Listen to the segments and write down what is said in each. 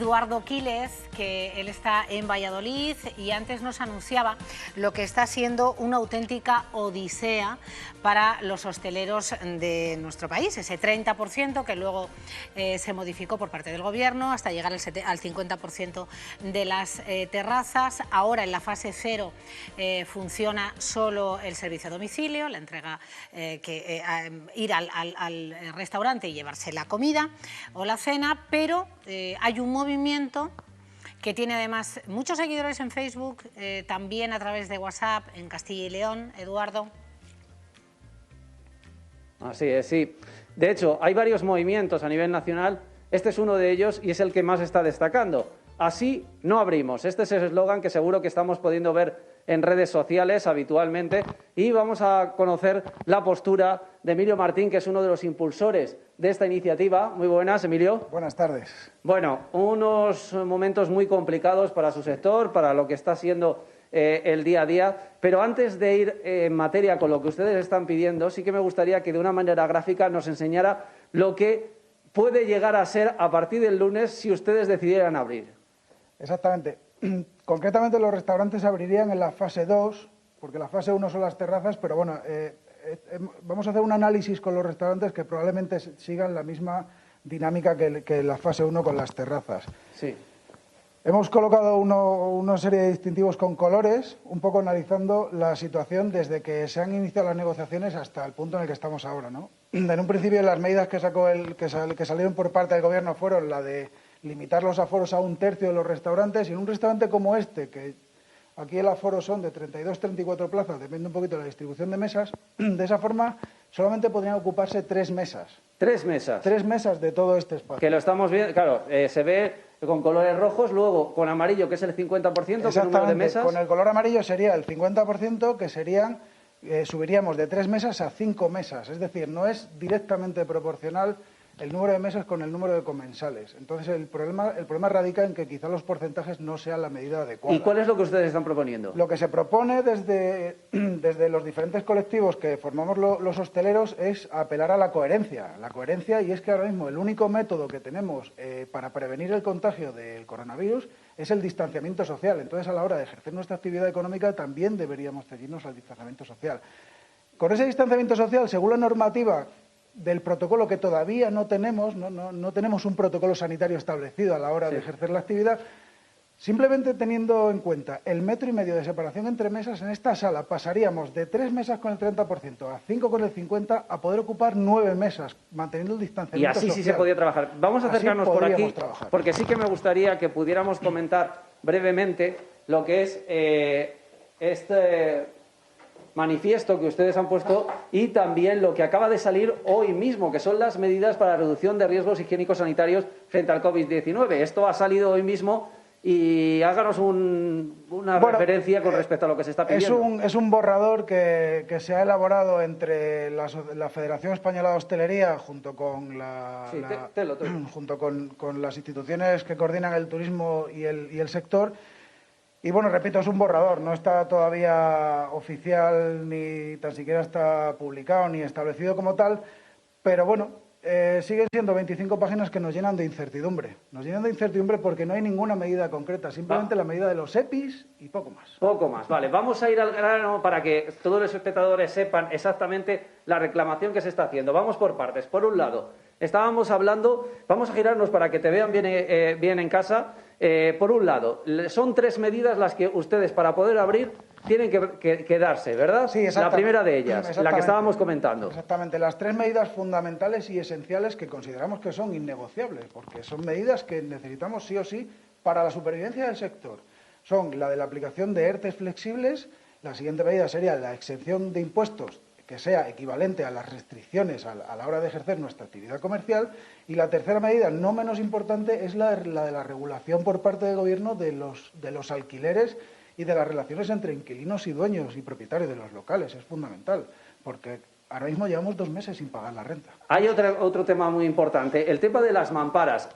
Eduardo Quiles, que él está en Valladolid y antes nos anunciaba lo que está siendo una auténtica odisea para los hosteleros de nuestro país, ese 30% que luego se modificó por parte del Gobierno hasta llegar al 50% de las terrazas. Ahora en la fase 0 funciona solo el servicio a domicilio, la entrega, ir al restaurante y llevarse la comida o la cena, pero hay un movimiento que tiene además muchos seguidores en Facebook, también a través de WhatsApp en Castilla y León. Eduardo. Así es, sí. De hecho, hay varios movimientos a nivel nacional. Este es uno de ellos y es el que más está destacando. Así no abrimos. Este es el eslogan que seguro que estamos pudiendo ver en redes sociales habitualmente, y vamos a conocer la postura de Emilio Martín, que es uno de los impulsores de esta iniciativa. Muy buenas, Emilio. Buenas tardes. Bueno, unos momentos muy complicados para su sector, para lo que está siendo el día a día, pero antes de ir en materia con lo que ustedes están pidiendo, sí que me gustaría que de una manera gráfica nos enseñara lo que puede llegar a ser a partir del lunes si ustedes decidieran abrir. Exactamente. Concretamente los restaurantes abrirían en la fase 2, porque la fase 1 son las terrazas, pero bueno, vamos a hacer un análisis con los restaurantes que probablemente sigan la misma dinámica que la fase 1 con las terrazas. Sí. Hemos colocado una serie de distintivos con colores, un poco analizando la situación desde que se han iniciado las negociaciones hasta el punto en el que estamos ahora, ¿no? En un principio las medidas que salieron por parte del Gobierno fueron la de limitar los aforos a 1/3 de los restaurantes, y en un restaurante como este, que aquí el aforo son de 32-34 plazas, depende un poquito de la distribución de mesas, de esa forma solamente podrían ocuparse 3 mesas. 3 mesas. 3 mesas de todo este espacio. Que lo estamos viendo, claro, se ve con colores rojos, luego con amarillo, que es el 50%, ¿qué número de mesas? Con el color amarillo sería el 50%, que serían, subiríamos de 3 mesas a 5 mesas, es decir, no es directamente proporcional el número de mesas con el número de comensales. Entonces el problema radica en que quizá los porcentajes no sean la medida adecuada. ¿Y cuál es lo que ustedes están proponiendo? Lo que se propone desde los diferentes colectivos que formamos los hosteleros es apelar a la coherencia. Y es que ahora mismo el único método que tenemos para prevenir el contagio del coronavirus es el distanciamiento social. Entonces, a la hora de ejercer nuestra actividad económica también deberíamos ceñirnos al distanciamiento social. Con ese distanciamiento social, según la normativa del protocolo que todavía no tenemos, no tenemos un protocolo sanitario establecido a la hora de ejercer la actividad, simplemente teniendo en cuenta el 1,5 metros de separación entre mesas, en esta sala pasaríamos de 3 mesas con el 30% a 5 con el 50% a poder ocupar 9 mesas, manteniendo el distanciamiento social. Y así sí se podía trabajar. Vamos a acercarnos por aquí, porque sí que me gustaría que pudiéramos comentar brevemente lo que es este manifiesto que ustedes han puesto y también lo que acaba de salir hoy mismo, que son las medidas para la reducción de riesgos higiénicos sanitarios frente al COVID-19. Esto ha salido hoy mismo y háganos una referencia con respecto a lo que se está pidiendo. Es un borrador que se ha elaborado entre la Federación Española de Hostelería junto con junto con las instituciones que coordinan el turismo y el sector. Y bueno, repito, es un borrador, no está todavía oficial, ni tan siquiera está publicado, ni establecido como tal, pero bueno, siguen siendo 25 páginas que nos llenan de incertidumbre. Nos llenan de incertidumbre porque no hay ninguna medida concreta, simplemente la medida de los EPIs y poco más. Poco más, vale. Vamos a ir al grano para que todos los espectadores sepan exactamente la reclamación que se está haciendo. Vamos por partes. Por un lado, estábamos hablando, vamos a girarnos para que te vean bien en casa. Por un lado, son 3 medidas las que ustedes, para poder abrir, tienen que quedarse, ¿verdad? Sí, la primera de ellas, la que estábamos comentando. Exactamente, las 3 medidas fundamentales y esenciales que consideramos que son innegociables, porque son medidas que necesitamos sí o sí para la supervivencia del sector. Son la de la aplicación de ERTEs flexibles, la siguiente medida sería la exención de impuestos que sea equivalente a las restricciones a la hora de ejercer nuestra actividad comercial, y la tercera medida, no menos importante, es la de la regulación por parte del Gobierno de los alquileres y de las relaciones entre inquilinos y dueños y propietarios de los locales. Es fundamental, porque ahora mismo llevamos 2 meses sin pagar la renta. Hay otro tema muy importante, el tema de las mamparas.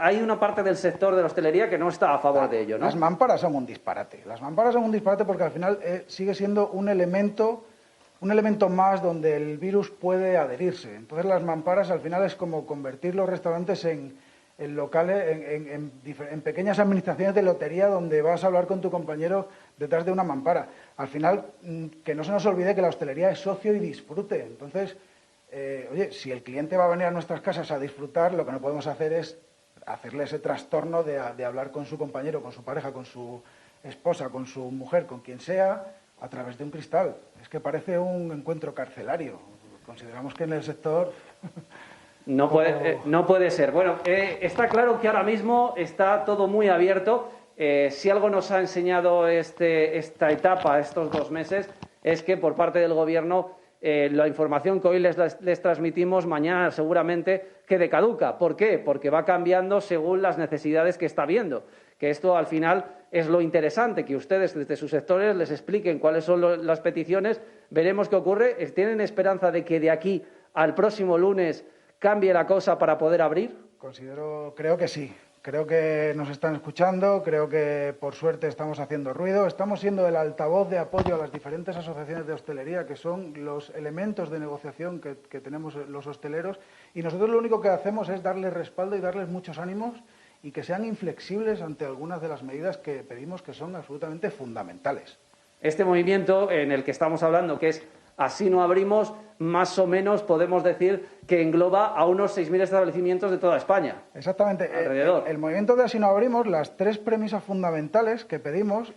Hay una parte del sector de la hostelería que no está a favor de ello, ¿no? Las mamparas son un disparate. Las mamparas son un disparate porque al final sigue siendo un elemento más donde el virus puede adherirse. Entonces las mamparas al final es como convertir los restaurantes en en locales, en pequeñas administraciones de lotería donde vas a hablar con tu compañero detrás de una mampara. Al final, que no se nos olvide que la hostelería es socio y disfrute. Entonces, oye, si el cliente va a venir a nuestras casas a disfrutar, lo que no podemos hacer es hacerle ese trastorno de hablar con su compañero, con su pareja, con su esposa, con su mujer, con quien sea, a través de un cristal. Es que parece un encuentro carcelario. Consideramos que en el sector... No puede ser. Bueno, está claro que ahora mismo está todo muy abierto. Si algo nos ha enseñado esta etapa, estos 2 meses, es que por parte del Gobierno la información que hoy les transmitimos mañana seguramente quede caduca. ¿Por qué? Porque va cambiando según las necesidades que está viendo. Que esto al final es lo interesante, que ustedes desde sus sectores les expliquen cuáles son las peticiones, veremos qué ocurre. ¿Tienen esperanza de que de aquí al próximo lunes cambie la cosa para poder abrir? Creo que sí. Creo que nos están escuchando, creo que por suerte estamos haciendo ruido, estamos siendo el altavoz de apoyo a las diferentes asociaciones de hostelería, que son los elementos de negociación que tenemos los hosteleros, y nosotros lo único que hacemos es darles respaldo y darles muchos ánimos y que sean inflexibles ante algunas de las medidas que pedimos, que son absolutamente fundamentales. Este movimiento en el que estamos hablando, que es Así no abrimos, más o menos podemos decir que engloba a unos 6.000 establecimientos de toda España. Exactamente. Alrededor. El movimiento de Así no abrimos, las 3 premisas fundamentales que pedimos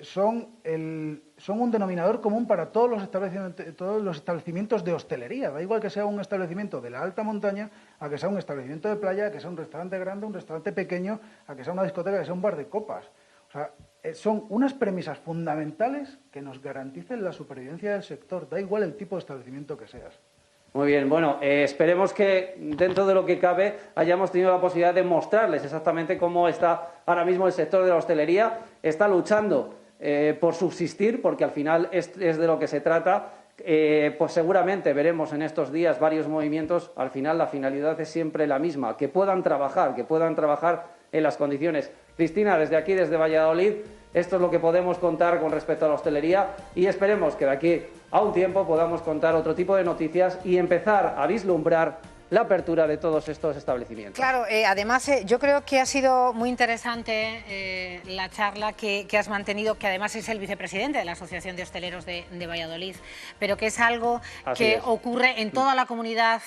son un denominador común para todos los establecimientos de hostelería. Da igual que sea un establecimiento de la alta montaña, a que sea un establecimiento de playa, a que sea un restaurante grande, un restaurante pequeño, a que sea una discoteca, a que sea un bar de copas. O sea, son unas premisas fundamentales que nos garanticen la supervivencia del sector, da igual el tipo de establecimiento que seas. Muy bien, bueno, esperemos que dentro de lo que cabe hayamos tenido la posibilidad de mostrarles exactamente cómo está ahora mismo el sector de la hostelería. Está luchando por subsistir, porque al final es de lo que se trata. Pues seguramente veremos en estos días varios movimientos. Al final la finalidad es siempre la misma, que puedan trabajar en las condiciones. Cristina, desde aquí, desde Valladolid, esto es lo que podemos contar con respecto a la hostelería y esperemos que de aquí a un tiempo podamos contar otro tipo de noticias y empezar a vislumbrar la apertura de todos estos establecimientos. Claro, además yo creo que ha sido muy interesante la charla que has mantenido, que además es el vicepresidente de la Asociación de Hosteleros de Valladolid, pero que es algo que ocurre en toda la comunidad,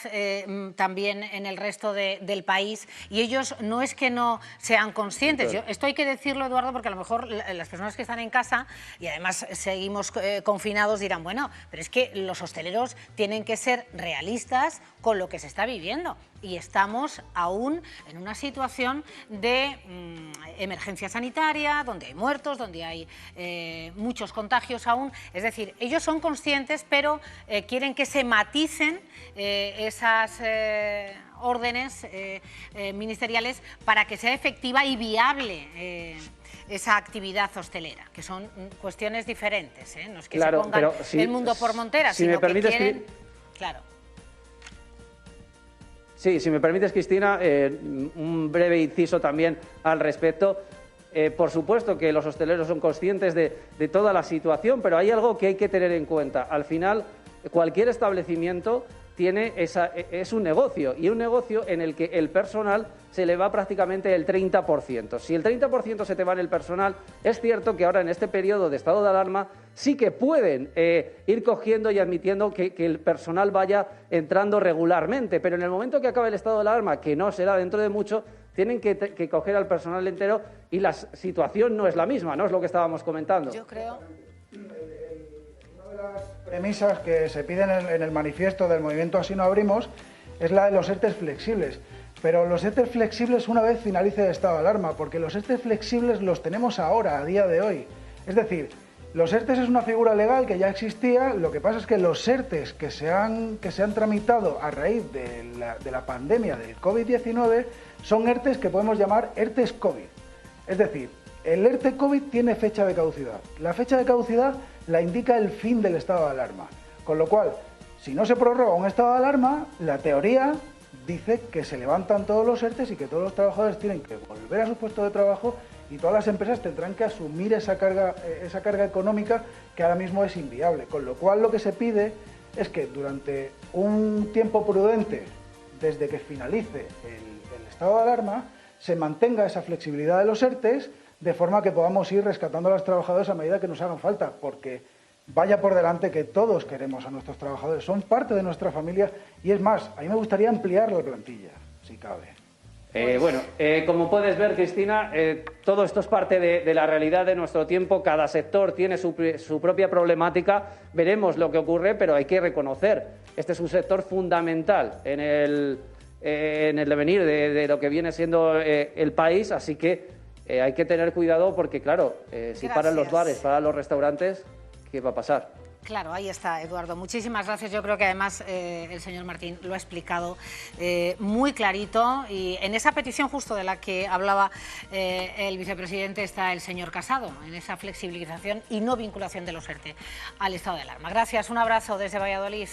también en el resto del país, y ellos no es que no sean conscientes. Esto hay que decirlo, Eduardo, porque a lo mejor las personas que están en casa y además seguimos confinados dirán, bueno, pero es que los hosteleros tienen que ser realistas con lo que se está viviendo y estamos aún en una situación de emergencia sanitaria, donde hay muertos, donde hay muchos contagios aún. Es decir, ellos son conscientes, pero quieren que se maticen esas órdenes ministeriales para que sea efectiva y viable esa actividad hostelera, que son cuestiones diferentes, no es que se pongan el mundo por montera, sino que quieren... Claro. Sí, si me permites, Cristina, un breve inciso también al respecto. Por supuesto que los hosteleros son conscientes de toda la situación, pero hay algo que hay que tener en cuenta. Al final, cualquier establecimiento es un negocio, y un negocio en el que el personal se le va prácticamente el 30%. Si el 30% se te va en el personal, es cierto que ahora en este periodo de estado de alarma sí que pueden ir cogiendo y admitiendo que el personal vaya entrando regularmente, pero en el momento que acabe el estado de alarma, que no será dentro de mucho, tienen que coger al personal entero y la situación no es la misma, ¿no? Es lo que estábamos comentando. Yo creo... Las premisas que se piden en el manifiesto del movimiento Así no abrimos es la de los ERTEs flexibles. Pero los ERTEs flexibles una vez finalice el estado de alarma, porque los ERTEs flexibles los tenemos ahora, a día de hoy. Es decir, los ERTEs es una figura legal que ya existía, lo que pasa es que los ERTEs que se han tramitado a raíz de la pandemia del COVID-19 son ERTEs que podemos llamar ERTEs COVID. Es decir, el ERTE COVID tiene fecha de caducidad. La fecha de caducidad la indica el fin del estado de alarma. Con lo cual, si no se prorroga un estado de alarma, la teoría dice que se levantan todos los ERTEs y que todos los trabajadores tienen que volver a su puesto de trabajo y todas las empresas tendrán que asumir esa carga económica que ahora mismo es inviable. Con lo cual, lo que se pide es que durante un tiempo prudente, desde que finalice el estado de alarma, se mantenga esa flexibilidad de los ERTEs, de forma que podamos ir rescatando a los trabajadores a medida que nos hagan falta, porque vaya por delante que todos queremos a nuestros trabajadores, son parte de nuestra familia y es más, a mí me gustaría ampliar la plantilla, si cabe. Como puedes ver, Cristina, todo esto es parte de la realidad de nuestro tiempo. Cada sector tiene su propia problemática. Veremos lo que ocurre, pero hay que reconocer, este es un sector fundamental en el devenir de lo que viene siendo el país, así que hay que tener cuidado porque, claro, si paran los bares, paran los restaurantes, ¿qué va a pasar? Claro, ahí está, Eduardo. Muchísimas gracias. Yo creo que además el señor Martín lo ha explicado muy clarito y en esa petición justo de la que hablaba el vicepresidente está el señor Casado, en esa flexibilización y no vinculación de los ERTE al estado de alarma. Gracias, un abrazo desde Valladolid.